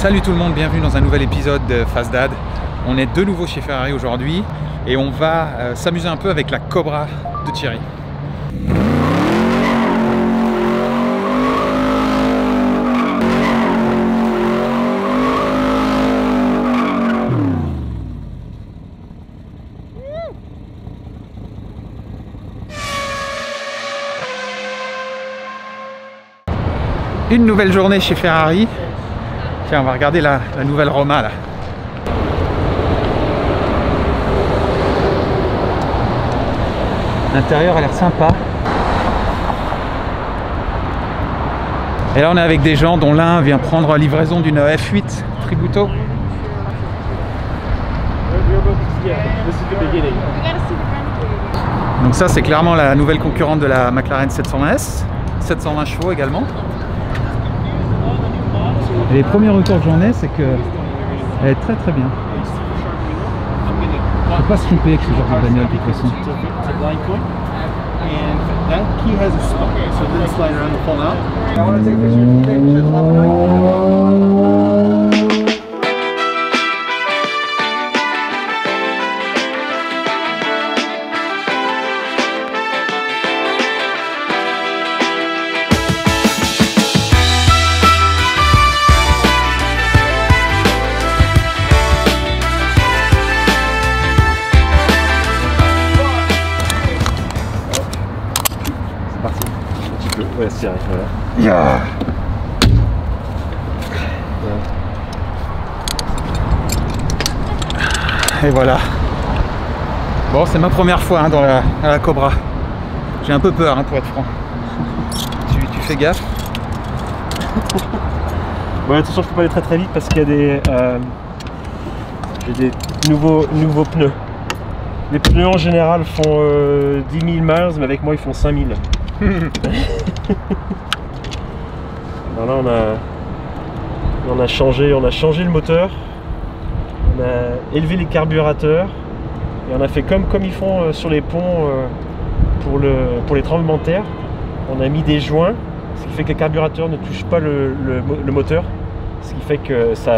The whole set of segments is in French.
Salut tout le monde, bienvenue dans un nouvel épisode de Fast Dad. On est de nouveau chez Ferrari aujourd'hui et on va s'amuser un peu avec la Cobra de Thierry. Une nouvelle journée chez Ferrari. Tiens, on va regarder la nouvelle Roma là. L'intérieur a l'air sympa. Et là on est avec des gens dont l'un vient prendre livraison d'une F8 Tributo. Donc ça c'est clairement la nouvelle concurrente de la McLaren 720S. 720 chevaux également. Et les premiers retours que j'en ai, c'est qu'elle est très très bien. Il ne faut pas se tromper avec ce genre de bagnole de toute façon. Ouais, c'est vrai, voilà. Yeah. Et voilà. Bon, c'est ma première fois hein, dans la Cobra. J'ai un peu peur hein, pour être franc. Tu fais gaffe. Ouais, attention, je peux pas aller très très vite parce qu'il y a des nouveaux pneus. Les pneus en général font 10 000 miles, mais avec moi ils font 5 000. Alors là on a changé le moteur, on a élevé les carburateurs et on a fait comme ils font sur les ponts pour les tremblements de terre. On a mis des joints, ce qui fait que les carburateurs ne touchent pas le moteur, ce qui fait que ça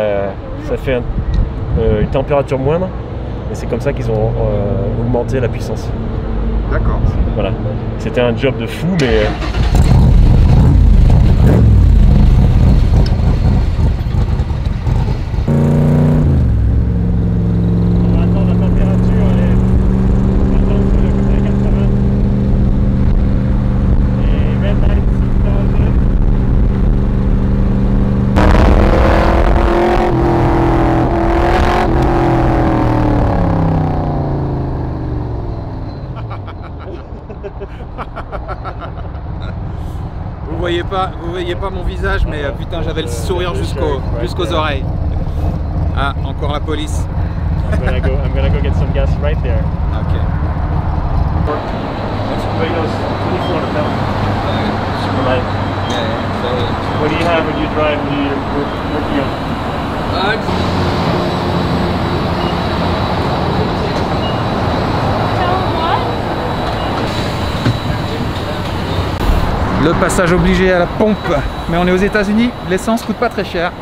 fait une température moindre, et c'est comme ça qu'ils ont augmenté la puissance. D'accord. Voilà, c'était un job de fou, mais on va attendre la température, elle est maintenant sur le 80 et maintenant Vous voyez pas mon visage, mais putain, j'avais le sourire jusqu'aux oreilles. Ah, encore la police. I'm gonna go get some gas right there. Ok. That's Vegas 24 pounds. Super light. What do you have when you drive when you're working on? Le passage obligé à la pompe, mais on est aux États-Unis, l'essence coûte pas très cher.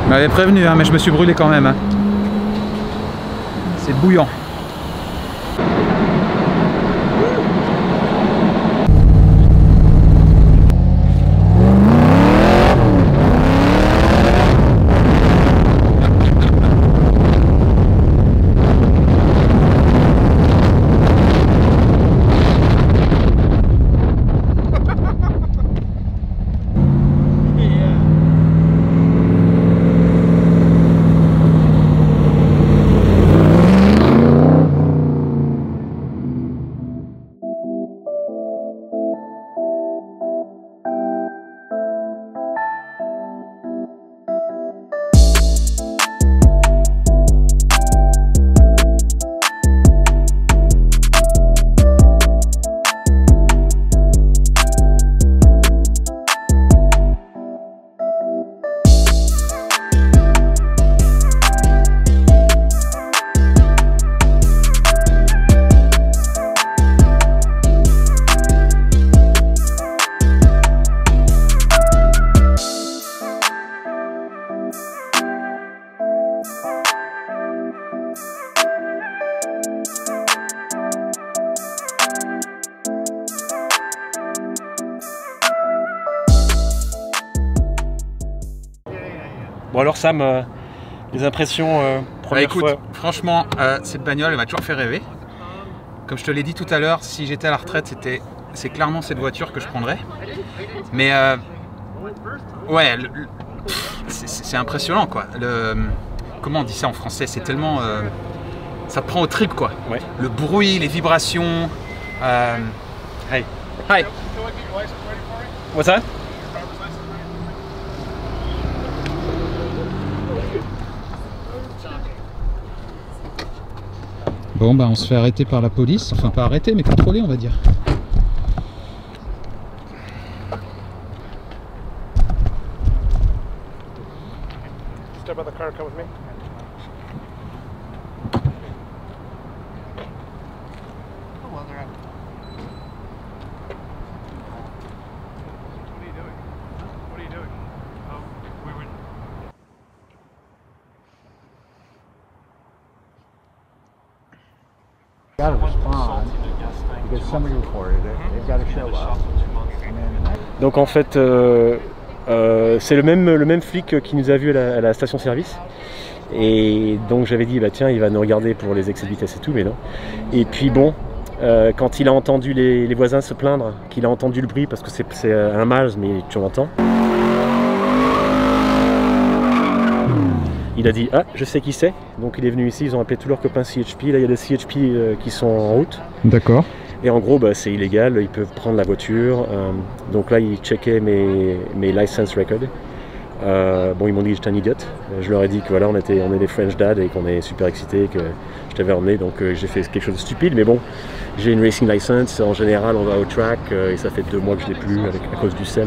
Je m'avais prévenu, hein, mais je me suis brûlé quand même. Hein. C'est bouillant. Bon alors Sam, les impressions première écoute, fois. franchement, cette bagnole, elle m'a toujours fait rêver. Comme je te l'ai dit tout à l'heure, si j'étais à la retraite, c'est clairement cette voiture que je prendrais. Mais ouais, c'est impressionnant quoi. Comment on dit ça en français? C'est tellement, ça te prend au trip quoi. Ouais. Le bruit, les vibrations. Hey. Hi. What's that? Bon bah on se fait arrêter par la police, enfin pas arrêter mais contrôler on va dire. Step out the car, come with me. Got to respond because somebody reported it. They've got to show up. Donc en fait, c'est le même flic qui nous a vus à la station-service. Et donc j'avais dit, bah tiens, il va nous regarder pour les excès de vitesse et tout, mais non. Et puis bon, quand il a entendu les voisins se plaindre, qu'il a entendu le bruit, parce que c'est un Mars, mais tu l'entends. Il a dit, ah, je sais qui c'est. Donc il est venu ici, ils ont appelé tous leurs copains CHP. Là, il y a des CHP qui sont en route. D'accord. Et en gros, bah, c'est illégal, ils peuvent prendre la voiture. Donc là, ils checkaient mes license records. Bon, ils m'ont dit que j'étais un idiot. Je leur ai dit que voilà, on est des French Dad et qu'on est super excités, que je t'avais emmené. Donc j'ai fait quelque chose de stupide, mais bon, j'ai une racing license. En général, on va au track et ça fait 2 mois que je l'ai plus à cause du sel.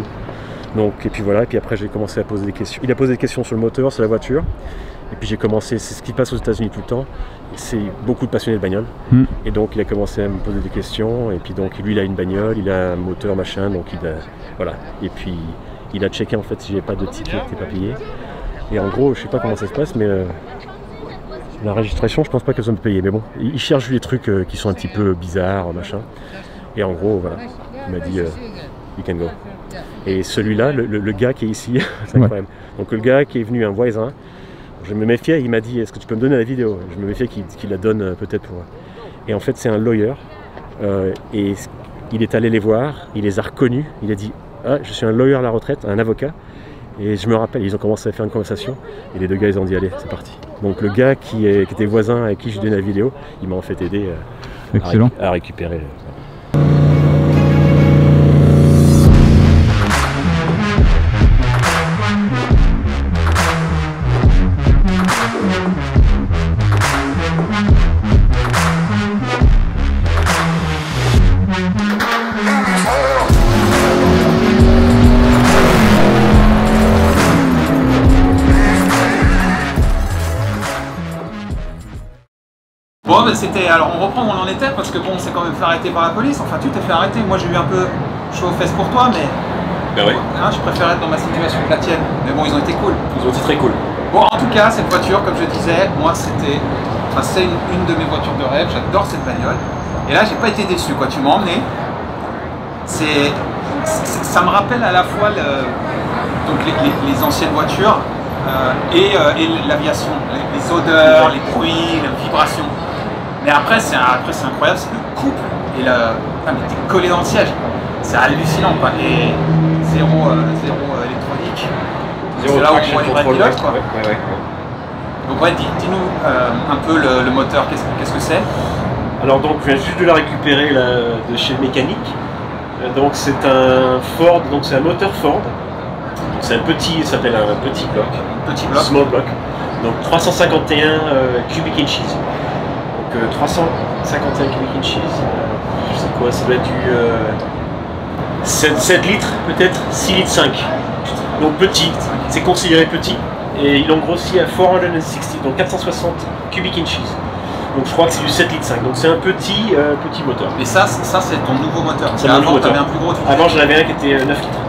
Donc, et puis voilà, et puis après j'ai commencé à poser des questions. Il a posé des questions sur le moteur, sur la voiture. Et puis j'ai commencé, c'est ce qui passe aux États-Unis tout le temps. C'est beaucoup de passionnés de bagnole. Et donc il a commencé à me poser des questions. Et puis donc lui il a une bagnole, il a un moteur machin, donc il a voilà. Et puis il a checké en fait si j'ai pas de ticket qui n'était pas payé. Et en gros je sais pas comment ça se passe, mais la registration je pense pas qu'elles sont payées. Mais bon, il cherche des trucs qui sont un petit peu bizarres machin. Et en gros voilà, il m'a dit you can go. Et celui-là, le gars qui est ici, c'est incroyable. Donc le gars qui est venu, un voisin, je me méfiais, il m'a dit est-ce que tu peux me donner la vidéo? Je me méfiais qu'il la donne peut-être pour moi. Et en fait c'est un lawyer, et il est allé les voir, il les a reconnus, il a dit ah je suis un lawyer à la retraite, un avocat. Et je me rappelle, ils ont commencé à faire une conversation, et les deux gars ils ont dit allez c'est parti. Donc le gars qui était voisin avec qui je donnais la vidéo, il m'a en fait aidé à récupérer. Bon ben c'était, alors on reprend où on en était parce que bon on s'est quand même fait arrêter par la police, enfin tu t'es fait arrêter, moi j'ai eu un peu chaud aux fesses pour toi mais Ben ouais. Hein, je préférais être dans ma situation que la tienne, mais bon ils ont été cool. Ils ont été très cool. Bon en tout cas cette voiture comme je disais, moi c'était, enfin, c'est une de mes voitures de rêve, j'adore cette bagnole et là j'ai pas été déçu quoi, tu m'as emmené, ça me rappelle à la fois donc les anciennes voitures et l'aviation, les odeurs, les bruits, les vibrations. Mais après c'est incroyable, c'est le couple et mais t'es collé dans le siège, c'est hallucinant quoi. Et zéro électronique, c'est là où on voit les vrais pilotes quoi. Ouais. Donc ouais, dis-nous un peu le moteur, qu'est-ce que c'est? Alors donc je viens juste de la récupérer là, de chez le mécanique. Donc c'est un Ford, donc c'est un moteur Ford. C'est un petit, ça s'appelle un petit bloc. Small block. Donc 351 cubic inches. Donc 351 cubic inches. Je sais quoi, ça doit être du 7 litres peut-être, 6 litres 5. Donc petit, c'est considéré petit. Et ils l'ont grossi à 460, donc 460 cubic inches. Donc je crois que c'est du 7 litres 5. Donc c'est un petit moteur. Mais ça c'est ton nouveau moteur. C'est mon nouveau moteur. Un plus gros, Avant j'en avais un qui était 9 litres.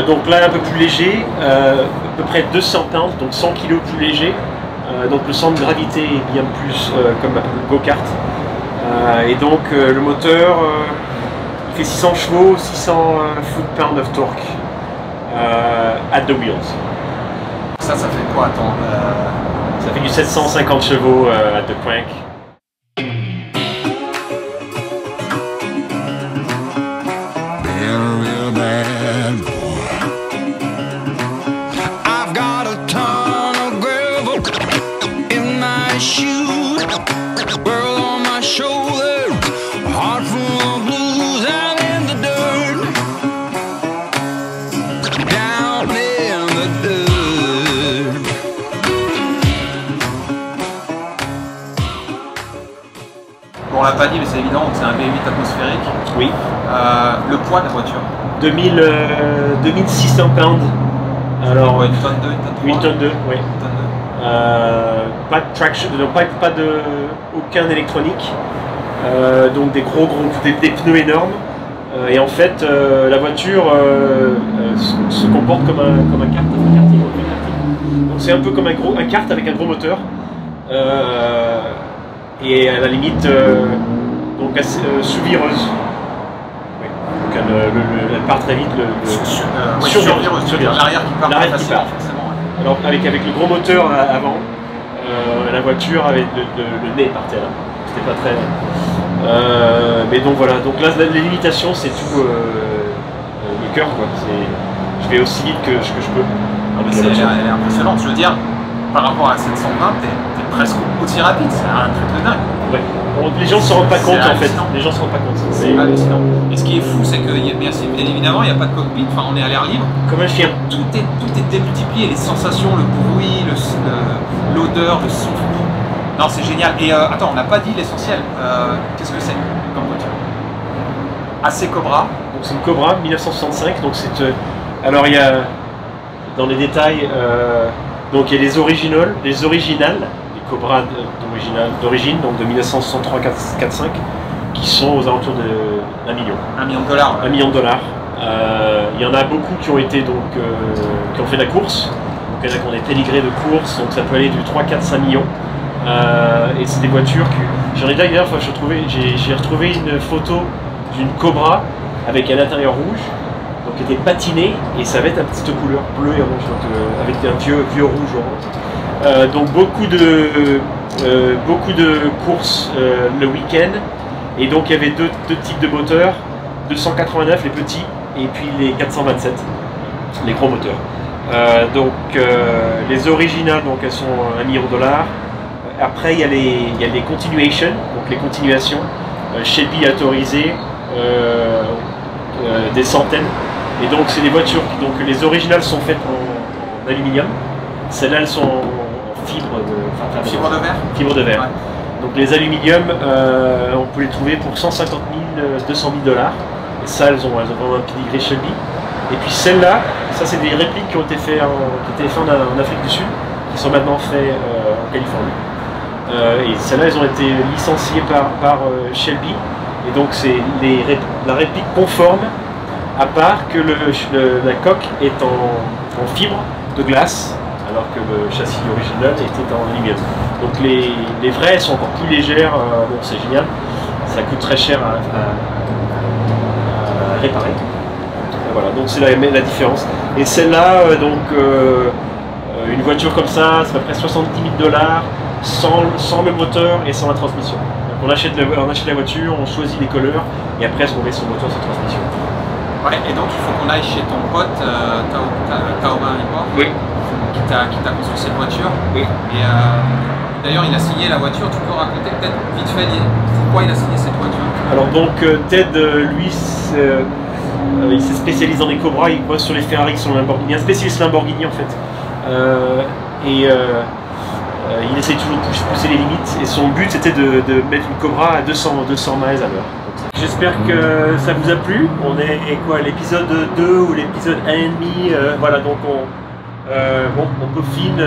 Donc là un peu plus léger, à peu près 200 pounds, donc 100 kg plus léger. Donc le centre de gravité est bien plus comme le go-kart. Et donc le moteur il fait 600 chevaux, 600 foot-pounds of torque at the wheels. ça fait quoi? Attends, Ça fait du 750 chevaux à The Crank. Bon, on l'a pas dit, mais c'est évident, c'est un V8 atmosphérique. Oui. Le poids de la voiture? 2600 pounds. Alors, une tonne 2, une tonne 2, oui. Une tonne 2. Pas de traction, pas de aucun électronique. Donc des des pneus énormes. Et en fait, la voiture se comporte comme un kart. Donc c'est un peu comme un kart avec un gros moteur. Et à la limite, donc assez sous-vireuse. Oui. Donc elle part très vite. Sur-vireuse, tu veux dire l'arrière qui part l'arrière facilement, forcément. Ouais. Alors avec le gros moteur avant, la voiture avait le nez partait là. C'était pas très. Mais donc voilà, donc là les limitations c'est tout le cœur quoi. Je vais aussi vite que je peux. Elle est impressionnante, je veux dire, par rapport à 720, t'es presque aussi rapide, c'est un truc de dingue. Ouais. Bon, les gens ne se rendent pas compte en fait. Les gens se rendent pas compte. C'est hallucinant. Et ce qui est fou, c'est que bien évidemment, il n'y a pas de cockpit, enfin on est à l'air libre. Comme un chien. Tout est démultiplié, les sensations, le bruit, l'odeur, le son. Non, c'est génial. Et attends, on n'a pas dit l'essentiel. Qu'est-ce que c'est comme voiture? AC Cobra. Donc c'est une Cobra 1965. Donc c'est alors il y a dans les détails donc il y a les originales, les Cobra d'origine, donc de 1963-45, qui sont aux alentours de $1 million. $1 million. Ouais. $1 million. Il y en a beaucoup qui ont été donc qui ont fait de la course. Donc il y en a qui ont des pédigrés de course, donc ça peut aller du 3, 4, 5 millions. Et c'est des voitures que j'en ai d'ailleurs, enfin, j'ai retrouvé une photo d'une Cobra avec un intérieur rouge, donc qui était patiné et ça avait une petite couleur bleue et rouge, donc avec un vieux rouge orange. Donc beaucoup de courses le week-end, et donc il y avait deux types de moteurs, 289 les petits et puis les 427 les gros moteurs. Les originales, donc elles sont $1 million. Après il y a les continuations, donc les continuations. Shelby a autorisé des centaines, et donc c'est des voitures qui, donc les originales sont faites en aluminium, celles-là elles sont en fibre de verre. Fibre de verre. Ouais. Donc les aluminiums, on peut les trouver pour 150 000, 200 000 $. Et ça, elles ont vraiment un pédigré Shelby. Et puis celles-là, ça c'est des répliques qui ont été faites en Afrique du Sud, qui sont maintenant faites en Californie. Et celles-là, elles ont été licenciées par Shelby. Et donc c'est la réplique conforme, à part que la coque est en fibre de glace, alors que le châssis original était en aluminium. Donc les vraies sont encore plus légères, bon c'est génial, ça coûte très cher à réparer. Voilà, donc c'est la différence. Et celle-là, une voiture comme ça, c'est à peu près 70 000 $, sans le moteur et sans la transmission. Donc on achète la voiture, on choisit les couleurs, et après on met son moteur, sa transmission. Ouais, et donc il faut qu'on aille chez ton pote, Taoba Report, oui, qui t'a construit cette voiture. Oui. Et d'ailleurs, il a signé la voiture. Tu peux raconter peut-être vite fait pourquoi il a signé cette voiture? Alors donc Ted, lui, il s'est spécialisé dans les Cobra, il bosse sur les Ferrari, sur le Lamborghini, un spécialiste Lamborghini en fait. Il essaye toujours de pousser les limites, et son but c'était de mettre une Cobra à 200 miles à l'heure. J'espère que ça vous a plu. On est quoi, l'épisode 2 ou l'épisode 1,5, voilà, donc on peaufine,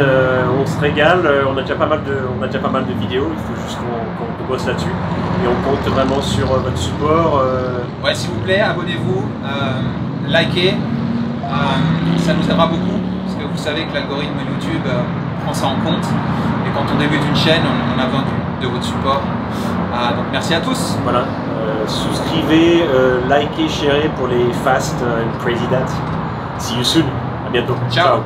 on se régale, on a déjà pas mal de vidéos, il faut juste qu'on bosse là-dessus, et on compte vraiment sur votre support. Ouais, s'il vous plaît, abonnez-vous, likez, ça nous aidera beaucoup, parce que vous savez que l'algorithme YouTube prend ça en compte, et quand on débute une chaîne, on a besoin de votre support. Donc merci à tous. Voilà, souscrivez, likez, sharez pour les Fast and Crazy Dads. See you soon, à bientôt. Ciao.